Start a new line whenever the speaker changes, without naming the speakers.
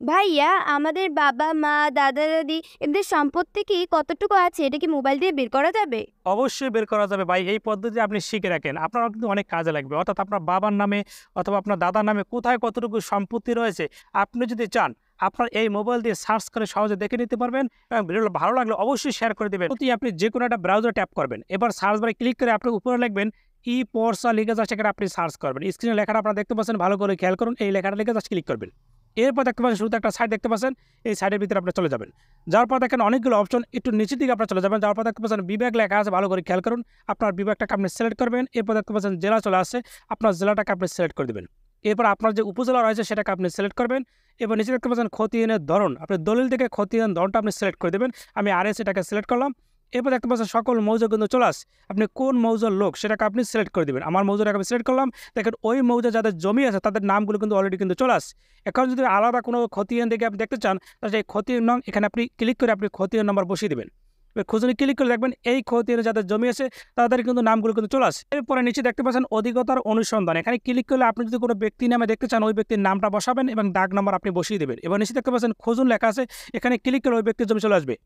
ভাইয়া, আমাদের বাবা-মা, দাদা-দাদি এদের সম্পত্তি কি কতটুকু আছে এটা কি মোবাইল দিয়ে বের করা যাবে?
অবশ্যই বের করা যাবে ভাই। এই পদ্ধতি আপনি শিখে রাখেন। আপনারও কিন্তু অনেক কাজে লাগবে। অর্থাৎ আপনার বাবার নামে অথবা আপনার দাদার নামে কোথায় কতটুকু সম্পত্তি রয়েছে, আপনি যদি চান আপনার এই মোবাইল দিয়ে সার্চ করে সহজে দেখে নিতে পারবেন এবং ভিডিওটা ভালো লাগলে অবশ্যই শেয়ার করে দিবেন। প্রতি আপনি যেকোনো একটা ব্রাউজার ট্যাপ করবেন। এবার সার্চ বারে ক্লিক করে আপনি উপরে লিখবেন ই-পড়সা লিখে জাস্ট এখানে আপনি সার্চ করবেন। স্ক্রিনে লেখাটা আপনারা দেখতে পাচ্ছেন, ভালো করে খেয়াল করুন। এই লেখাটা লিখে জাস্ট ক্লিক করবেন। এরপর দেখতে পাচ্ছেন শুরুতে একটা সাইট দেখতে পাচ্ছেন। এই সাইটের ভিতরে আপনি চলে যাবেন। যাওয়ার পর দেখেন অনেকগুলো অপশন, একটু নিচের দিকে আপনারা চলে যাবেন। যাওয়ার পর দেখতে পাচ্ছেন বিভাগ লেখা আছে, ভালো করে খেয়াল করুন। আপনার বিভাগটাকে আপনি সিলেক্ট করবেন। এরপর দেখতে পাচ্ছেন জেলা চলে আসছে, আপনার জেলাটাকে আপনি সিলেক্ট করে দিবেন। এরপর আপনার যে উপজেলা রয়েছে সেটাকে আপনি সিলেক্ট করবেন। এবার নিচে দেখতে পাচ্ছেন খতিয়ানের ধরন, আপনি দলিল থেকে খতিয়ান ধরনটা আপনি সিলেক্ট করে দেবেন। আমি আরএস এটাকে সিলেক্ট করলাম। এরপর দেখতে পাচ্ছেন সকল মৌজা কিন্তু চলে আসছে, আপনি কোন মৌজার লোক সেটাকে আপনি সিলেক্ট করে দেবেন। আমার মৌজাটাকে আমি সিলেক্ট করলাম। দেখেন ওই মৌজা যাদের জমি আছে তাদের নামগুলো কিন্তু অলরেডি কিন্তু চলে আসছে। এখন যদি আলাদা কোনো খতিয়ান দেখে আপনি দেখতে চান, তাহলে সেই খতিয়ান নং এখানে আপনি ক্লিক করে আপনি খতিয়ান নম্বর বসিয়ে দেবেন। খুঁজে ক্লিক করে দেখবেন এই খতিয়ানে যাদের জমি আছে তাদের কিন্তু নামগুলো কিন্তু চলে আসে। এরপরে নিচে দেখতে পাচ্ছেন অধিকতার অনুসন্ধান, এখানে ক্লিক করলে আপনি যদি কোনো ব্যক্তি নামে দেখতে চান ওই ব্যক্তির নামটা বসাবেন এবং দাগ নম্বর আপনি বসিয়ে দেবেন। এবার নিচে দেখতে পাচ্ছেন খুঁজুন লেখা আছে, এখানে ক্লিক করে ওই ব্যক্তির জমি চলে আসবে।